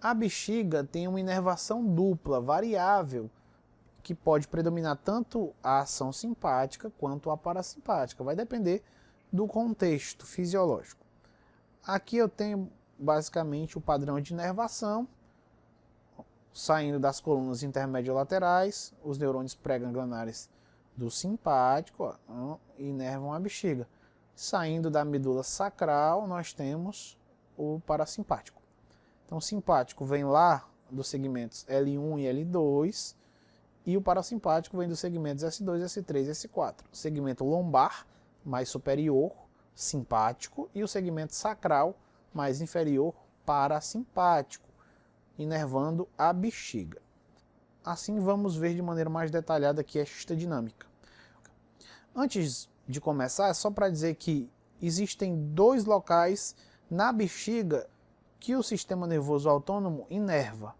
A bexiga tem uma inervação dupla, variável, que pode predominar tanto a ação simpática quanto a parasimpática. Vai depender do contexto fisiológico. Aqui eu tenho basicamente o padrão de inervação, saindo das colunas intermédio-laterais, os neurônios pré-ganglionares do simpático inervam a bexiga. Saindo da medula sacral, nós temos o parasimpático. Então, o simpático vem lá dos segmentos L1 e L2, e o parasimpático vem dos segmentos S2, S3 e S4. O segmento lombar, mais superior, simpático, e o segmento sacral, mais inferior, parasimpático, inervando a bexiga. Assim vamos ver de maneira mais detalhada aqui esta dinâmica. Antes de começar, é só para dizer que existem dois locais na bexiga que o sistema nervoso autônomo inerva.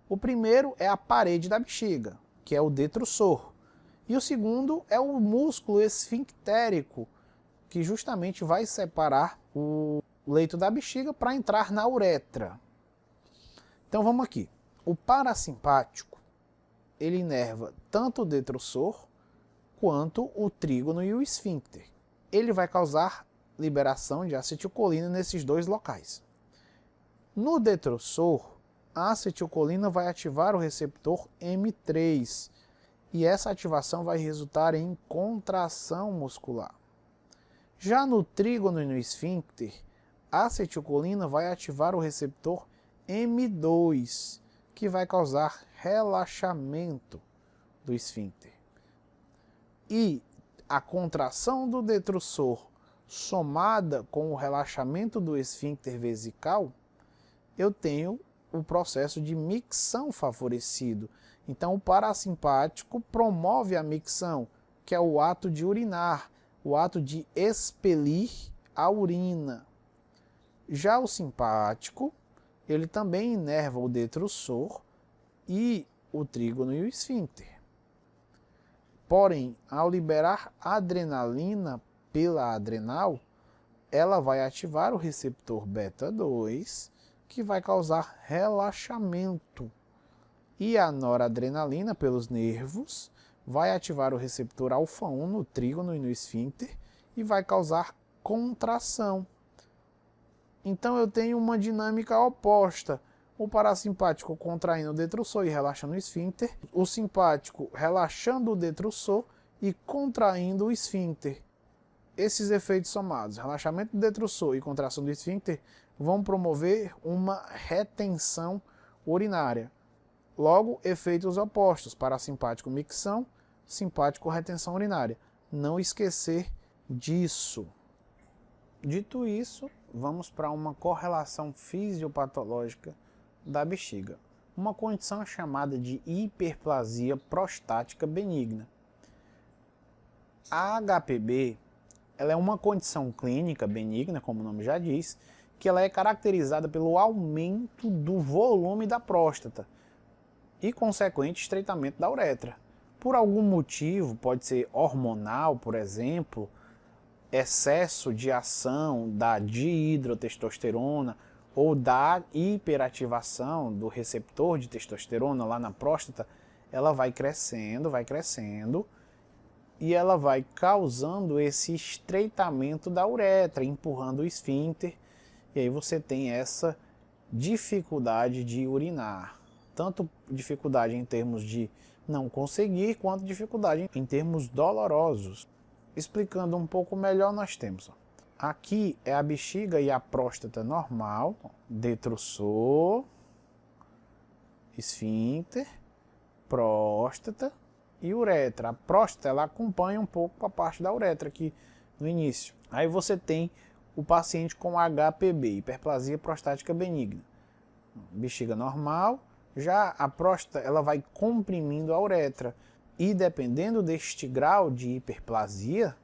O primeiro é a parede da bexiga, que é o detrusor. E o segundo é o músculo esfinctérico, que justamente vai separar o leito da bexiga para entrar na uretra. Então vamos aqui. O parasimpático, ele inerva tanto o detrusor quanto o trígono e o esfíncter. Ele vai causar liberação de acetilcolina nesses dois locais. No detrusor, a acetilcolina vai ativar o receptor M3 e essa ativação vai resultar em contração muscular. Já no trígono e no esfíncter, a acetilcolina vai ativar o receptor M2, que vai causar relaxamento do esfíncter. E a contração do detrusor somada com o relaxamento do esfíncter vesical, eu tenho o processo de micção favorecido. Então o parasimpático promove a micção, que é o ato de urinar, o ato de expelir a urina. Já o simpático, ele também inerva o detrusor e o trígono e o esfíncter. Porém, ao liberar adrenalina pela adrenal, ela vai ativar o receptor beta 2, que vai causar relaxamento. E a noradrenalina pelos nervos vai ativar o receptor alfa 1 no trígono e no esfíncter e vai causar contração. Então eu tenho uma dinâmica oposta. O parasimpático contraindo o detrusor e relaxando o esfíncter, o simpático relaxando o detrusor e contraindo o esfíncter. Esses efeitos somados, relaxamento do detrusor e contração do esfíncter, vão promover uma retenção urinária. Logo, efeitos opostos, parasimpático micção, simpático retenção urinária. Não esquecer disso. Dito isso, vamos para uma correlação fisiopatológica da bexiga. Uma condição chamada de hiperplasia prostática benigna. A HPB ela é uma condição clínica benigna, como o nome já diz, que ela é caracterizada pelo aumento do volume da próstata e consequente estreitamento da uretra. Por algum motivo, pode ser hormonal, por exemplo, excesso de ação da dihidrotestosterona ou da hiperativação do receptor de testosterona lá na próstata, ela vai crescendo, e ela vai causando esse estreitamento da uretra, empurrando o esfíncter, e aí você tem essa dificuldade de urinar. Tanto dificuldade em termos de não conseguir, quanto dificuldade em termos dolorosos. Explicando um pouco melhor, nós temos aqui é a bexiga e a próstata normal, detrusor, esfíncter, próstata e uretra. A próstata ela acompanha um pouco a parte da uretra aqui no início. Aí você tem o paciente com HPB, hiperplasia prostática benigna. Bexiga normal, já a próstata ela vai comprimindo a uretra. E dependendo deste grau de hiperplasia,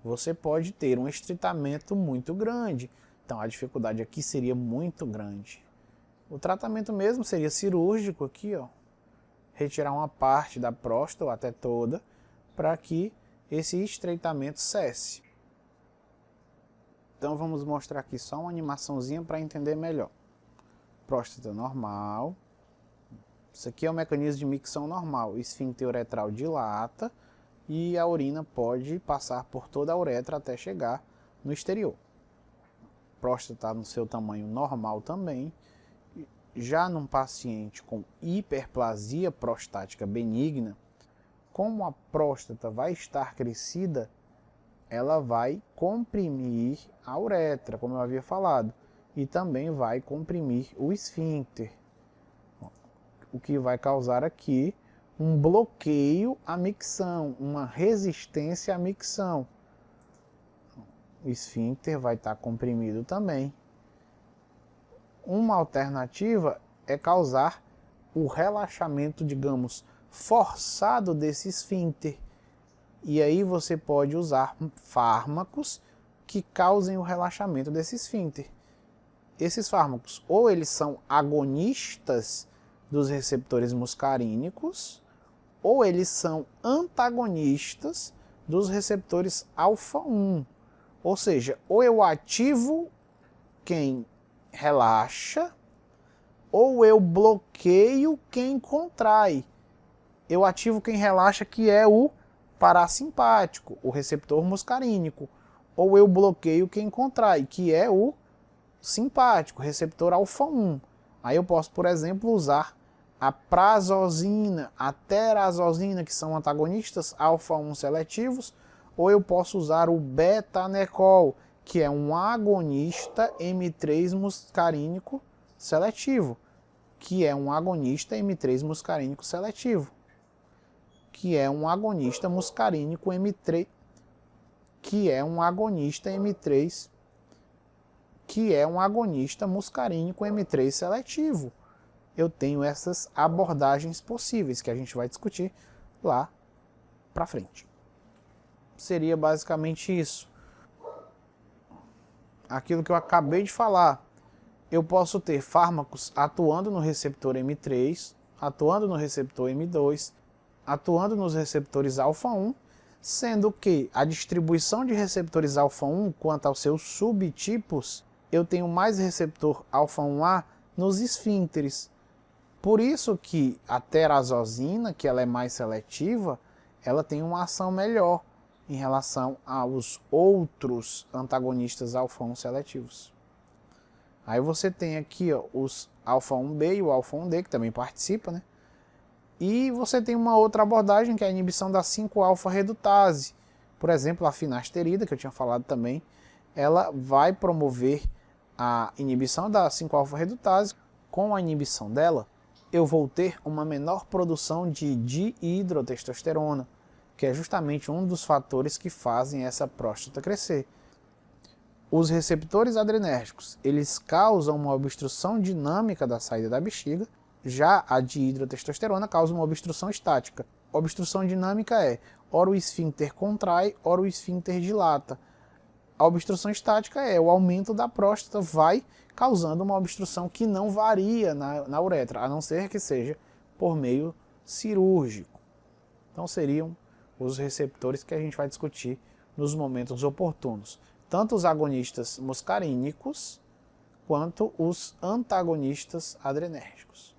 você pode ter um estreitamento muito grande. Então a dificuldade aqui seria muito grande. O tratamento mesmo seria cirúrgico aqui, ó. Retirar uma parte da próstata ou até toda, para que esse estreitamento cesse. Então vamos mostrar aqui só uma animaçãozinha para entender melhor. próstata normal. Isso aqui é o mecanismo de micção normal. O esfíncter uretral dilata e a urina pode passar por toda a uretra até chegar no exterior. Próstata no seu tamanho normal também. Já num paciente com hiperplasia prostática benigna, como a próstata vai estar crescida, ela vai comprimir a uretra, como eu havia falado, e também vai comprimir o esfíncter, o que vai causar aqui um bloqueio à micção, uma resistência à micção. O esfíncter vai estar comprimido também. Uma alternativa é causar o relaxamento, digamos, forçado desse esfíncter. E aí você pode usar fármacos que causem o relaxamento desse esfíncter. Esses fármacos, ou eles são agonistas dos receptores muscarínicos, ou eles são antagonistas dos receptores alfa-1. Ou seja, ou eu ativo quem relaxa, ou eu bloqueio quem contrai. Eu ativo quem relaxa, que é o parasimpático, o receptor muscarínico, ou eu bloqueio quem contrai, que é o simpático, receptor alfa-1. Aí eu posso, por exemplo, usar a prazosina, a terazosina, que são antagonistas alfa-1 seletivos, ou eu posso usar o betanecol, que é um agonista M3 muscarínico seletivo, que é um agonista M3 muscarínico seletivo, que é um agonista muscarínico M3, que é um agonista M3, que é um agonista muscarínico M3 seletivo. Eu tenho essas abordagens possíveis que a gente vai discutir lá para frente. Seria basicamente isso. Aquilo que eu acabei de falar. Eu posso ter fármacos atuando no receptor M3, atuando no receptor M2, atuando nos receptores alfa-1, sendo que a distribuição de receptores alfa-1 quanto aos seus subtipos, eu tenho mais receptor alfa-1A nos esfíncteres. Por isso que a terazosina, que ela é mais seletiva, ela tem uma ação melhor em relação aos outros antagonistas alfa-1 seletivos. Aí você tem aqui ó, os alfa-1B e o alfa-1D, que também participa, né? E você tem uma outra abordagem, que é a inibição da 5-alfa-redutase. Por exemplo, a finasterida, que eu tinha falado também, ela vai promover a inibição da 5-alfa-redutase. Com a inibição dela, eu vou ter uma menor produção de dihidrotestosterona, que é justamente um dos fatores que fazem essa próstata crescer. Os receptores adrenérgicos, eles causam uma obstrução dinâmica da saída da bexiga, já a dihidrotestosterona causa uma obstrução estática. A obstrução dinâmica é, ora o esfíncter contrai, ora o esfíncter dilata. A obstrução estática é o aumento da próstata, vai causando uma obstrução que não varia na uretra, a não ser que seja por meio cirúrgico. Então seriam os receptores que a gente vai discutir nos momentos oportunos. Tanto os agonistas muscarínicos, quanto os antagonistas adrenérgicos.